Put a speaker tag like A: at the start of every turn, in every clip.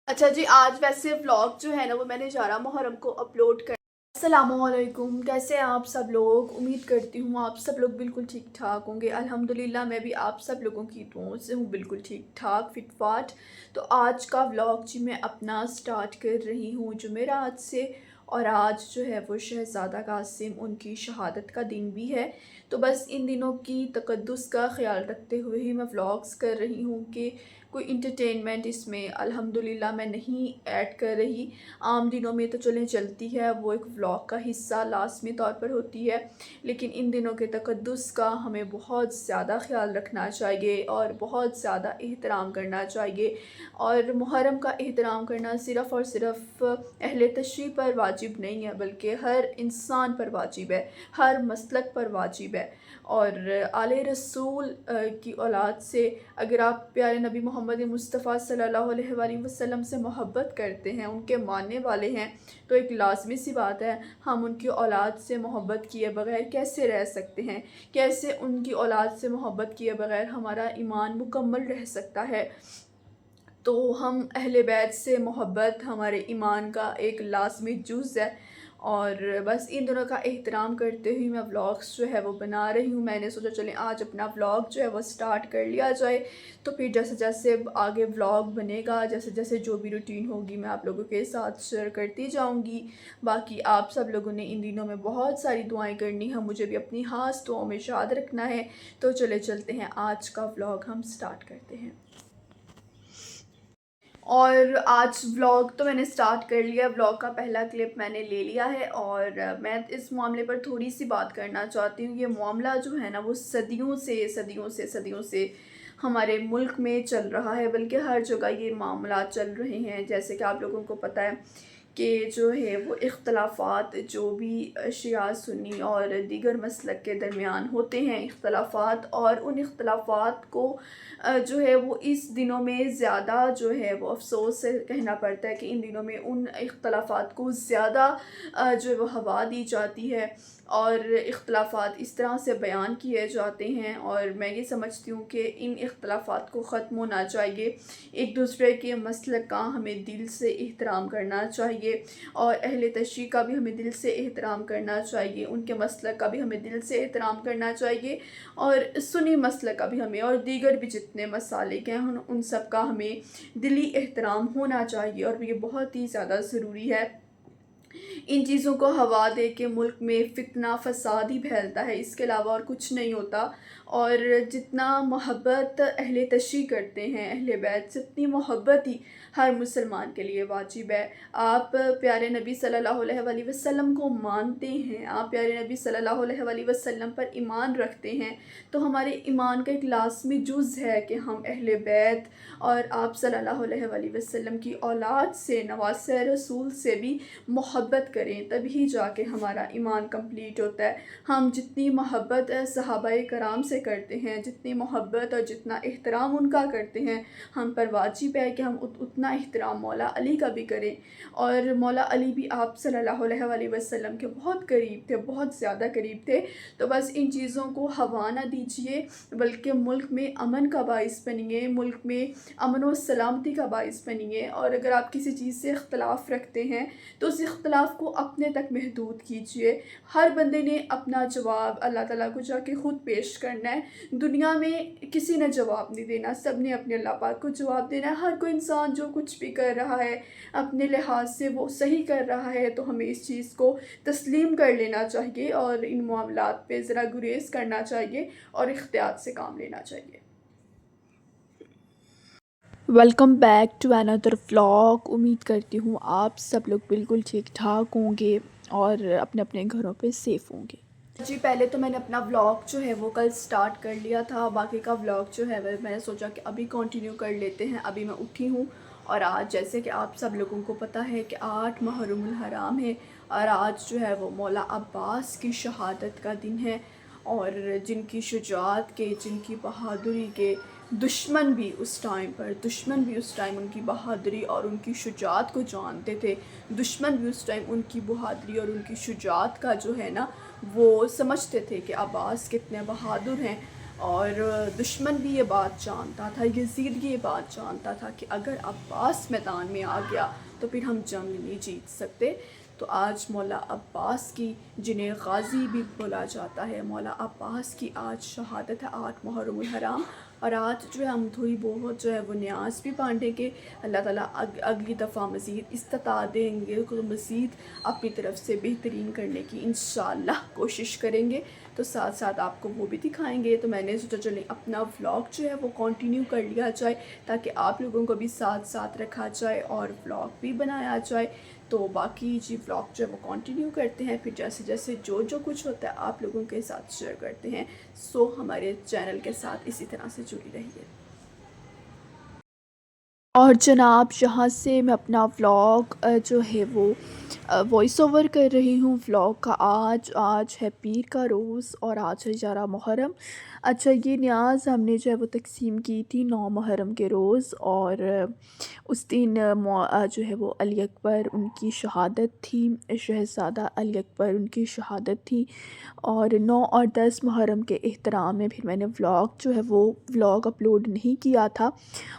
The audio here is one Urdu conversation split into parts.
A: اچھا جی، آج ویسے ولاگ جو ہے نا وہ میں نے چاہا محرم کو اپلوڈ کر. السلام علیکم، کیسے ہیں آپ سب لوگ؟ امید کرتی ہوں آپ سب لوگ بالکل ٹھیک ٹھاک ہوں گے. الحمدللہ میں بھی آپ سب لوگوں کی دعاؤں سے ہوں بالکل ٹھیک ٹھاک فٹ فاٹ. تو آج کا ولاگ جی میں اپنا سٹارٹ کر رہی ہوں جمعرات سے، اور آج جو ہے وہ شہزادہ قاسم ان کی شہادت کا دن بھی ہے. تو بس ان دنوں کی تقدس کا خیال رکھتے ہوئے ہی میں ولاگز کر رہی ہوں کہ کوئی انٹرٹینمنٹ اس میں الحمدللہ میں نہیں ایڈ کر رہی. عام دنوں میں تو چلیں چلتی ہے، وہ ایک ولاگ کا حصہ لازمی طور پر ہوتی ہے، لیکن ان دنوں کے تقدس کا ہمیں بہت زیادہ خیال رکھنا چاہیے اور بہت زیادہ احترام کرنا چاہیے. اور محرم کا احترام کرنا صرف اور صرف اہل تشیع پر واجب نہیں ہے، بلکہ ہر انسان پر واجب ہے، ہر مسلک پر واجب ہے. اور آل رسول کی اولاد سے اگر آپ پیارے نبی محمد مصطفیٰ صلی اللہ علیہ وآلہ وسلم سے محبت کرتے ہیں، ان کے ماننے والے ہیں، تو ایک لازمی سی بات ہے ہم ان کی اولاد سے محبت کیے بغیر کیسے رہ سکتے ہیں؟ کیسے ان کی اولاد سے محبت کیے بغیر ہمارا ایمان مکمل رہ سکتا ہے؟ تو ہم اہل بیت سے محبت ہمارے ایمان کا ایک لازمی جز ہے. اور بس ان دونوں کا احترام کرتے ہوئے میں ولاگس جو ہے وہ بنا رہی ہوں. میں نے سوچا چلیں آج اپنا ولاگ جو ہے وہ سٹارٹ کر لیا جائے، تو پھر جیسے جیسے آگے ولاگ بنے گا، جیسے جیسے جو بھی روٹین ہوگی میں آپ لوگوں کے ساتھ شیئر کرتی جاؤں گی. باقی آپ سب لوگوں نے ان دنوں میں بہت ساری دعائیں کرنی ہیں، مجھے بھی اپنی خاص دعاؤں میں یاد رکھنا ہے. تو چلتے ہیں آج کا ولاگ ہم سٹارٹ کرتے ہیں. اور آج ولاگ تو میں نے سٹارٹ کر لیا. ولاگ کا پہلا کلپ میں نے لے لیا ہے، اور میں اس معاملے پر تھوڑی سی بات کرنا چاہتی ہوں. یہ معاملہ جو ہے نا وہ صدیوں سے ہمارے ملک میں چل رہا ہے، بلکہ ہر جگہ یہ معاملات چل رہے ہیں. جیسے کہ آپ لوگوں کو پتہ ہے کہ جو ہے وہ اختلافات جو بھی شیعہ سنی اور دیگر مسلک کے درمیان ہوتے ہیں اختلافات، اور ان اختلافات کو جو ہے وہ اس دنوں میں زیادہ جو ہے وہ افسوس سے کہنا پڑتا ہے کہ ان دنوں میں ان اختلافات کو زیادہ جو ہے وہ ہوا دی جاتی ہے، اور اختلافات اس طرح سے بیان کیے جاتے ہیں. اور میں یہ سمجھتی ہوں کہ ان اختلافات کو ختم ہونا چاہیے. ایک دوسرے کے مسلک کا ہمیں دل سے احترام کرنا چاہیے، اور اہل تشیع کا بھی ہمیں دل سے احترام کرنا چاہیے، ان کے مسلک کا بھی ہمیں دل سے احترام کرنا چاہیے، اور سنی مسلک کا بھی ہمیں، اور دیگر بھی جتنے مسالک ہیں ان سب کا ہمیں دلی احترام ہونا چاہیے. اور یہ بہت ہی زیادہ ضروری ہے. ان چیزوں کو ہوا دے کے ملک میں فتنہ فساد ہی پھیلتا ہے، اس کے علاوہ اور کچھ نہیں ہوتا. اور جتنا محبت اہل تشیع کرتے ہیں اہل بیت، جتنی محبت ہی ہر مسلمان کے لیے واجب ہے. آپ پیارے نبی صلی اللہ علیہ وآلہ وسلم کو مانتے ہیں، آپ پیارے نبی صلی اللہ علیہ وآلہ وسلم پر ایمان رکھتے ہیں، تو ہمارے ایمان کا ایک لازمی جز ہے کہ ہم اہل بیت اور آپ صلی اللہ علیہ وآلہ وسلم کی اولاد سے، نواسہ رسول سے بھی محبت کریں، تبھی جا کے ہمارا ایمان کمپلیٹ ہوتا ہے. ہم جتنی محبت صحابہ کرام سے کرتے ہیں، جتنی محبت اور جتنا احترام ان کا کرتے ہیں، ہم پر واجب ہے کہ ہم اتنا احترام مولا علی کا بھی کریں. اور مولا علی بھی آپ صلی اللہ علیہ وآلہ وسلم کے بہت قریب تھے، بہت زیادہ قریب تھے. تو بس ان چیزوں کو ہوا نہ دیجیے، بلکہ ملک میں امن کا باعث بنیے، ملک میں امن و سلامتی کا باعث بنیے. اور اگر آپ کسی چیز سے اختلاف رکھتے ہیں تو اس اختلاف کو اپنے تک محدود کیجیے. ہر بندے نے اپنا جواب اللہ تعالیٰ کو جا کے خود پیش کرنا ہے. دنیا میں کسی نے جواب نہیں دینا، سب نے اپنے اللہ پاک کو جواب دینا ہے. ہر کوئی انسان جو کچھ بھی کر رہا ہے اپنے لحاظ سے وہ صحیح کر رہا ہے، تو ہمیں اس چیز کو تسلیم کر لینا چاہیے، اور ان معاملات پہ ذرا گریز کرنا چاہیے اور احتیاط سے کام لینا چاہیے. Welcome back to another vlog. امید کرتی ہوں آپ سب لوگ بالکل ٹھیک ٹھاک ہوں گے اور اپنے اپنے گھروں پہ سیف ہوں گے. جی پہلے تو میں نے اپنا ولاگ جو ہے وہ کل سٹارٹ کر لیا تھا، باقی کا ولاگ جو ہے میں نے سوچا کہ ابھی کنٹینیو کر لیتے ہیں. ابھی میں اٹھی ہوں، اور آج جیسے کہ آپ سب لوگوں کو پتہ ہے کہ 8 محرم الحرام ہے، اور آج جو ہے وہ مولا عباس کی شہادت کا دن ہے. اور جن کی شجاعت کے، جن کی بہادری کے دشمن بھی اس ٹائم ان کی بہادری اور ان کی شجاعت کو جانتے تھے. دشمن بھی اس ٹائم ان کی بہادری اور ان کی شجاعت کا جو ہے نا وہ سمجھتے تھے کہ عباس کتنے بہادر ہیں. اور دشمن بھی یہ بات جانتا تھا، یزید بھی یہ بات جانتا تھا کہ اگر عباس میدان میں آ گیا تو پھر ہم جنگ نہیں جیت سکتے۔ تو آج مولا عباس کی، جنہیں غازی بھی بولا جاتا ہے، مولا عباس کی آج شہادت ہے 8 محرم الحرام۔ اور آج جو ہے ہم تھوڑی بہت جو ہے وہ نیاز بھی بانٹیں گے، اللہ تعالیٰ اگلی دفعہ مزید استطاعت دیں گے، مزید اپنی طرف سے بہترین کرنے کی انشاءاللہ کوشش کریں گے، تو ساتھ ساتھ آپ کو وہ بھی دکھائیں گے۔ تو میں نے سوچا چلیں اپنا ولاگ جو ہے وہ کنٹینیو کر لیا جائے، تاکہ آپ لوگوں کو بھی ساتھ ساتھ رکھا جائے اور ولاگ بھی بنایا جائے۔ تو باقی جی ولاگ جو ہے وہ کنٹینیو کرتے ہیں، پھر جیسے جیسے جو کچھ ہوتا ہے آپ لوگوں کے ساتھ شیئر کرتے ہیں۔ سو ہمارے چینل کے ساتھ اسی طرح سے جڑی رہیے۔ اور جناب یہاں سے میں اپنا ولاگ جو ہے وہ وائس اوور کر رہی ہوں ولاگ کا۔ آج ہے پیر کا روز اور آج ہے 11 محرم۔ اچھا، یہ نیاز ہم نے جو ہے وہ تقسیم کی تھی 9 محرم کے روز، اور اس دن جو ہے وہ علی اکبر ان کی شہادت تھی، شہزادہ علی اکبر ان کی شہادت تھی، اور 9 اور 10 محرم کے احترام میں پھر میں نے ولاگ جو ہے وہ ولاگ اپلوڈ نہیں کیا تھا۔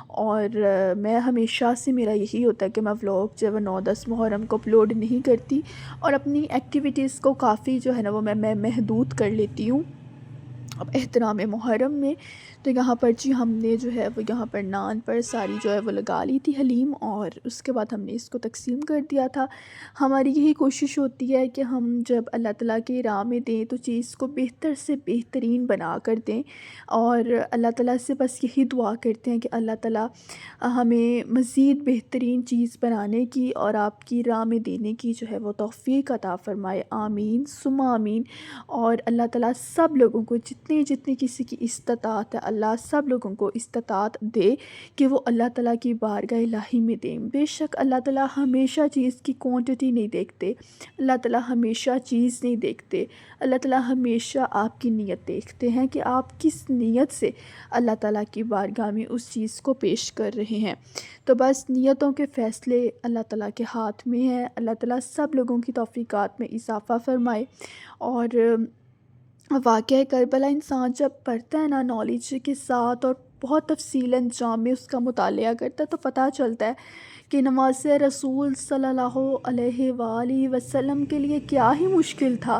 A: اور میں ہمیشہ سے میرا یہی ہوتا ہے کہ میں ولاگ جو ہے وہ 9-10 محرم کو اپلوڈ نہیں کرتی، اور اپنی ایکٹیویٹیز کو کافی جو ہے نا وہ میں محدود کر لیتی ہوں اب احترام محرم میں۔ تو یہاں پر جی ہم نے جو ہے وہ یہاں پر نان پر ساری جو ہے وہ لگا لی تھی حلیم، اور اس کے بعد ہم نے اس کو تقسیم کر دیا تھا۔ ہماری یہی کوشش ہوتی ہے کہ ہم جب اللہ تعالیٰ کی راہ میں دیں تو چیز کو بہتر سے بہترین بنا کر دیں، اور اللہ تعالیٰ سے بس یہی دعا کرتے ہیں کہ اللہ تعالیٰ ہمیں مزید بہترین چیز بنانے کی اور آپ کی راہ میں دینے کی جو ہے وہ توفیق عطا فرمائے، آمین ثم آمین۔ اور اللہ تعالیٰ سب لوگوں کو جتنی کسی کی استطاعت ہے، اللہ سب لوگوں کو استطاعت دے کہ وہ اللہ تعالیٰ کی بارگاہ الہی میں دیں۔ بے شک اللہ تعالیٰ ہمیشہ چیز کی کوانٹٹی نہیں دیکھتے، اللہ تعالیٰ ہمیشہ چیز نہیں دیکھتے، اللہ تعالیٰ ہمیشہ آپ کی نیت دیکھتے ہیں کہ آپ کس نیت سے اللہ تعالیٰ کی بارگاہ میں اس چیز کو پیش کر رہے ہیں۔ تو بس نیتوں کے فیصلے اللہ تعالیٰ کے ہاتھ میں ہیں، اللہ تعالیٰ سب لوگوں کی توفیقات میں اضافہ فرمائے۔ اور واقعہ کربلا انسان جب پڑھتا ہے نا نالج کے ساتھ اور بہت تفصیل انجام میں اس کا مطالعہ کرتا ہے، تو پتہ چلتا ہے کہ نماز رسول صلی اللہ علیہ وآلہ وسلم کے لیے کیا ہی مشکل تھا،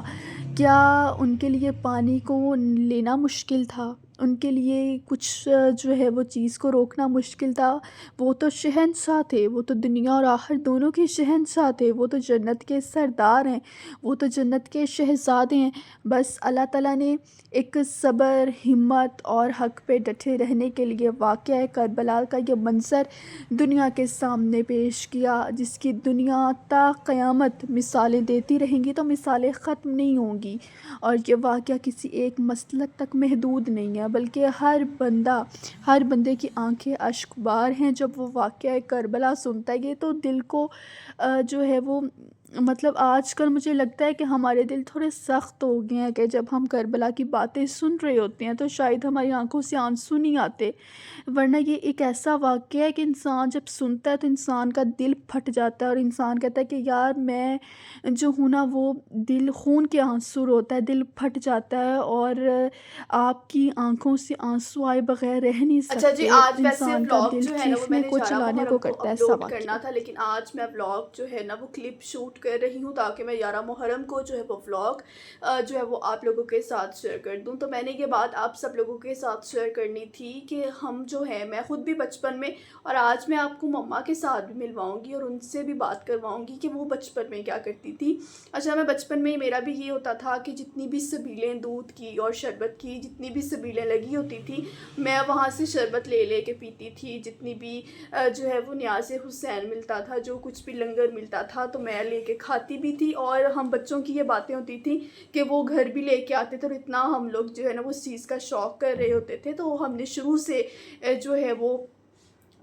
A: کیا ان کے لیے پانی کو لینا مشکل تھا، ان کے لیے کچھ جو ہے وہ چیز کو روکنا مشکل تھا۔ وہ تو شہنشاہ تھے، وہ تو دنیا اور آخر دونوں کے شہنشاہ تھے، وہ تو جنت کے سردار ہیں، وہ تو جنت کے شہزادے ہیں۔ بس اللہ تعالیٰ نے ایک صبر، ہمت اور حق پہ ڈٹے رہنے کے لیے واقعہ کربلا کا یہ منظر دنیا کے سامنے پیش کیا، جس کی دنیا تا قیامت مثالیں دیتی رہیں گی تو مثالیں ختم نہیں ہوں گی۔ اور یہ واقعہ کسی ایک مسلک تک محدود نہیں ہے، بلکہ ہر بندے کی آنکھیں اشک بار ہیں جب وہ واقعہ کربلا سنتا ہے۔ یہ تو دل کو جو ہے وہ مطلب آج کل مجھے لگتا ہے کہ ہمارے دل تھوڑے سخت ہو گئے ہیں کہ جب ہم کربلا کی باتیں سن رہے ہوتے ہیں تو شاید ہماری آنکھوں سے آنسو نہیں آتے، ورنہ یہ ایک ایسا واقعہ ہے کہ انسان جب سنتا ہے تو انسان کا دل پھٹ جاتا ہے، اور انسان کہتا ہے کہ یار میں جو ہوں نا وہ دل خون کے آنسو ہوتا ہے، دل پھٹ جاتا ہے، اور آپ کی آنکھوں سے آنسو آئے بغیر رہ نہیں
B: اچھا جی،
A: سکتے۔
B: آج ویسے
A: انسان کا
B: ولاگ
A: دل
B: جو ہے نا وہ میں
A: چیخنے
B: نے
A: کو
B: 11
A: چلانے کو
B: محرم کو
A: کرتا ہے ایسا
B: اپلوڈ کرنا
A: واقعہ۔
B: تھا، لیکن آج میں ولاگ جو ہے نا وہ کلپ شوٹ کر رہی ہوں تاکہ میں 11 محرم کو جو ہے وہ ولاگ جو ہے وہ آپ لوگوں کے ساتھ شیئر کر دوں۔ تو میں نے یہ بات آپ سب لوگوں کے ساتھ شیئر کرنی تھی کہ ہم جو ہے میں خود بھی بچپن میں، اور آج میں آپ کو مما کے ساتھ بھی ملواؤں گی اور ان سے بھی بات کرواؤں گی کہ وہ بچپن میں کیا کرتی تھی۔ اچھا، میں بچپن میں میرا بھی یہ ہوتا تھا کہ جتنی بھی سبیلیں دودھ کی اور شربت کی جتنی بھی سبیلیں لگی ہوتی تھی میں وہاں سے شربت لے کے پیتی تھی، جتنی بھی جو ہے وہ نیاز حسین ملتا تھا، جو کچھ بھی لنگر ملتا تھا تو میں لے کے کھاتی بھی تھی۔ اور ہم بچوں کی یہ باتیں ہوتی تھیں کہ وہ گھر بھی لے کے آتے تھے، اور اتنا ہم لوگ جو ہے نا وہ اس چیز کا شوق کر رہے ہوتے تھے۔ تو ہم نے شروع سے جو ہے وہ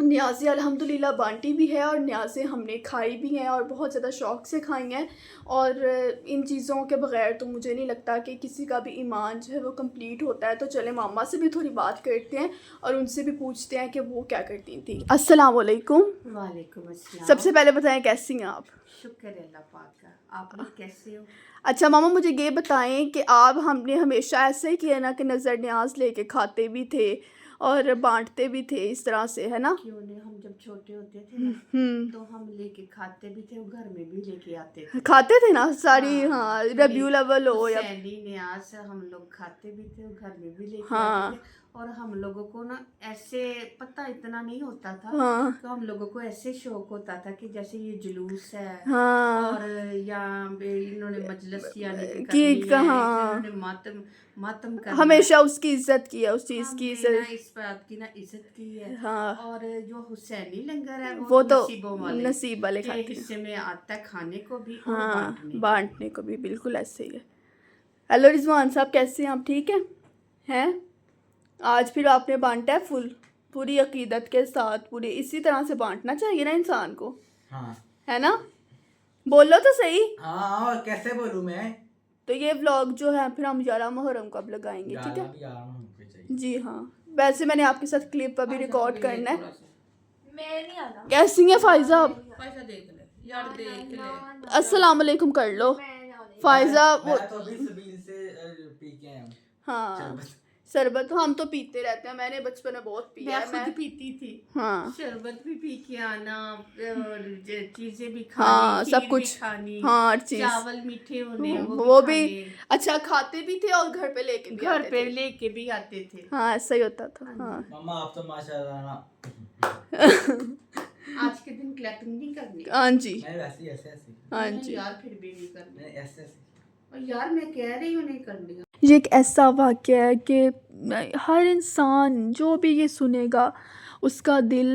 B: نیازیں الحمدللہ بانٹی بھی ہے اور نیازیں ہم نے کھائی بھی ہیں اور بہت زیادہ شوق سے کھائی ہیں. اور ان چیزوں کے بغیر تو مجھے نہیں لگتا کہ کسی کا بھی ایمان جو ہے وہ کمپلیٹ ہوتا ہے. تو چلیں ماما سے بھی تھوڑی بات کرتے ہیں اور ان سے بھی پوچھتے ہیں کہ وہ کیا کرتی تھیں. السلام علیکم.
C: وعلیکم السلام.
B: سب سے پہلے بتائیں کیسی ہیں آپ؟
C: شکر ہے اللہ پاک کا. آپ لوگ کیسے ہو؟
B: اچھا ماما مجھے یہ بتائیں کہ آپ ہم نے ہمیشہ ایسے ہی کیا نا کہ نظر نیاز لے کے کھاتے بھی تھے اور بانٹتے بھی تھے اس طرح سے، ہے نا؟
C: کیوں نہیں، ہم جب چھوٹے ہوتے تھے نا تو ہم لے کے کھاتے بھی تھے اور گھر میں بھی لے کے آتے تھے.
B: کھاتے تھے نا ساری. ہاں ربیع الاول ہو یا
C: حسینی نیاز ہم لوگ کھاتے بھی تھے اور گھر میں بھی لے کے
B: ہاں
C: آتے تھے. اور ہم لوگوں کو نا ایسے پتہ اتنا نہیں ہوتا تھا
B: ہاں
C: تو ہم لوگوں کو ایسے شوق ہوتا تھا کہ جیسے یہ جلوس ہے
B: ہاں
C: اور یا انہوں نے مجلس یعنی کہ
B: کی
C: کرنی ہے،
B: ہاں
C: انہوں نے ماتم کرنا
B: ہمیشہ
C: ہے.
B: اس کی عزت کی ہے، اس چیز
C: ہم
B: کی
C: نے نا
B: عزت.
C: اس بات کی نا عزت کی ہے.
B: ہاں
C: اور جو حسینی لنگر ہے
B: وہ تو
C: نصیبوں والے
B: نصیب والے
C: کے
B: کھاتے ہیں.
C: حصے میں آتا ہے کھانے کو بھی اور
B: ہاں
C: بانٹنے کو.
B: بانٹنے کو بھی بالکل ایسے ہی ہے. ہیلو رضوان صاحب کیسے ہیں آپ؟ ٹھیک ہیں؟ آج پھر آپ نے بانٹا ہے فل پوری عقیدت کے ساتھ، پورے اسی طرح سے بانٹنا چاہیے نا انسان کو.
D: ہاں
B: ہے نا؟ بولو تو صحیح.
D: ہاں اور کیسے بولوں میں؟
B: تو یہ ولاگ جو ہے پھر ہم 11 محرم کو اب لگائیں گے، ٹھیک ہے؟ جی ہاں. ویسے میں نے آپ کے ساتھ کلپ ابھی ریکارڈ کرنا ہے.
A: میں نہیں آنا.
B: کیسی ہیں فائزہ آپ؟
C: پیسہ دیکھ لے یار، دیکھ لے.
B: السلام علیکم کر لو. فائزہ وہ
D: میں تو ابھی سبیل سے پی کے آیا ہوں.
B: ہاں شربت ہم تو پیتے رہتے ہیں، میں نے بچپن میں بہت پیا
C: میں
B: ہے.
C: خود پیتی تھی.
B: ہاں
C: شربت بھی پی کے آنا اور چیزیں بھی
B: ہاں
C: کھانی،
B: سب
C: کھیر بھی
B: کچھ.
C: کھانی،
B: ہاں ہر چیز
C: چاول میٹھے ہونے
B: وہ بھی
C: کھانے.
B: اچھا کھاتے بھی تھے اور گھر پہ لے کے بھی
C: گھر
B: آتے
C: پہ
B: تھے.
C: لے کے بھی آتے تھے.
B: ہاں ایسا ہی ہوتا تھا. ہاں
D: مما آپ تو ماشاء اللہ.
C: آج کے دن کلیپنگ نہیں کرنی.
B: ہاں جی
D: میں ویسے ایسے ایسے
B: ہاں
C: نہیں
B: جی.
C: یار پھر بھی نہیں کرنی.
D: میں ایسے ایسے.
C: اور یار میں کہہ رہی ہوں نہیں کرنی.
B: یہ ایک ایسا واقعہ ہے کہ ہر انسان جو بھی یہ سنے گا اس کا دل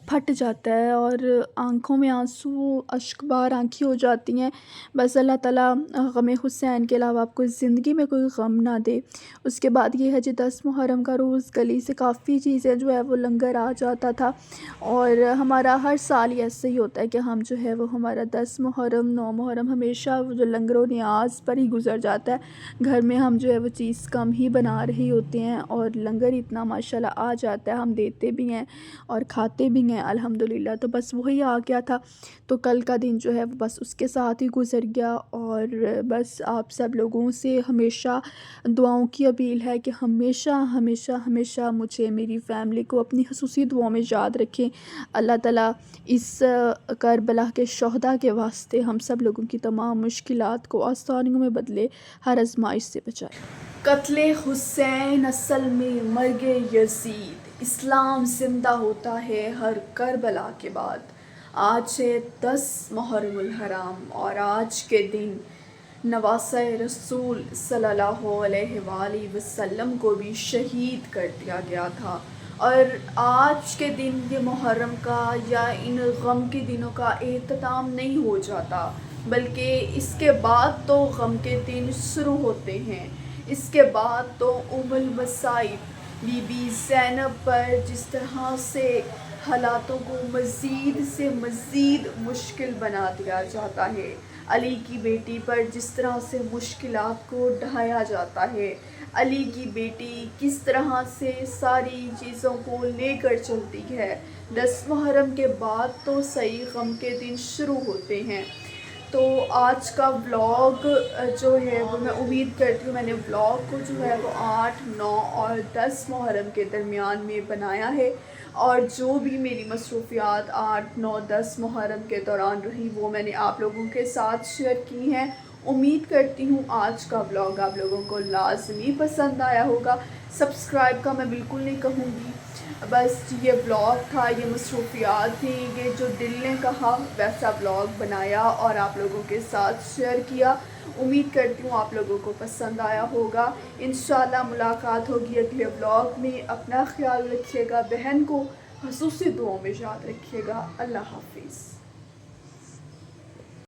B: پھٹ جاتا ہے اور آنکھوں میں آنسو اشک بار آنکھیں ہو جاتی ہیں. بس اللہ تعالیٰ غم حسین کے علاوہ آپ کو زندگی میں کوئی غم نہ دے. اس کے بعد یہ ہے جی 10 محرم کا روز گلی سے کافی چیزیں جو ہے وہ لنگر آ جاتا تھا اور ہمارا ہر سال یہ ایسے ہی ہوتا ہے کہ ہم جو ہے وہ ہمارا 10 محرم 9 محرم ہمیشہ وہ جو لنگر و نیاز پر ہی گزر جاتا ہے. گھر میں ہم جو ہے وہ چیز کم ہی بنا رہے ہوتے ہیں اور لنگر اتنا ماشاءاللہ آ جاتا ہے، ہم دیتے بھی ہیں اور کھاتے بھی ہیں الحمدللہ. تو بس وہی آ گیا تھا تو کل کا دن جو ہے بس اس کے ساتھ ہی گزر گیا. اور بس آپ سب لوگوں سے ہمیشہ دعاؤں کی اپیل ہے کہ ہمیشہ ہمیشہ ہمیشہ مجھے میری فیملی کو اپنی خصوصی دعاؤں میں یاد رکھیں. اللہ تعالیٰ اس کربلا کے شہداء کے واسطے ہم سب لوگوں کی تمام مشکلات کو آسانیوں میں بدلے، ہر آزمائش سے بچائے. قتل حسین اصل میں مرگ یزید، اسلام زندہ ہوتا ہے ہر کربلا کے بعد. آج ہے 10 محرم الحرام اور آج کے دن نواسہ رسول صلی اللہ علیہ وآلہ وسلم کو بھی شہید کر دیا گیا تھا. اور آج کے دن یہ محرم کا یا ان غم کے دنوں کا اختتام نہیں ہو جاتا بلکہ اس کے بعد تو غم کے دن شروع ہوتے ہیں. اس کے بعد تو المصائب بی بی زینب پر جس طرح سے حالاتوں کو مزید سے مزید مشکل بنا دیا جاتا ہے، علی کی بیٹی پر جس طرح سے مشکلات کو ڈھایا جاتا ہے، علی کی بیٹی کس طرح سے ساری چیزوں کو لے کر چلتی ہے. 10 محرم کے بعد تو صحیح غم کے دن شروع ہوتے ہیں. تو آج کا ولاگ جو ہے وہ میں امید کرتی ہوں میں نے ولاگ کو جو ہے وہ 8 9 اور 10 محرم کے درمیان میں بنایا ہے اور جو بھی میری مصروفیات 8 9 10 محرم کے دوران رہی وہ میں نے آپ لوگوں کے ساتھ شیئر کی ہیں. امید کرتی ہوں آج کا ولاگ آپ لوگوں کو لازمی پسند آیا ہوگا. سبسکرائب کا میں بالکل نہیں کہوں گی، بس یہ ولاگ تھا، یہ مصروفیات تھی، یہ جو دل نے کہا ویسا ولاگ بنایا اور آپ لوگوں کے ساتھ شیئر کیا. امید کرتی ہوں آپ لوگوں کو پسند آیا ہوگا. انشاءاللہ ملاقات ہوگی اگلے ولاگ میں. اپنا خیال رکھیے گا، بہن کو خصوصی دعاؤں میں یاد رکھیے گا. اللہ حافظ.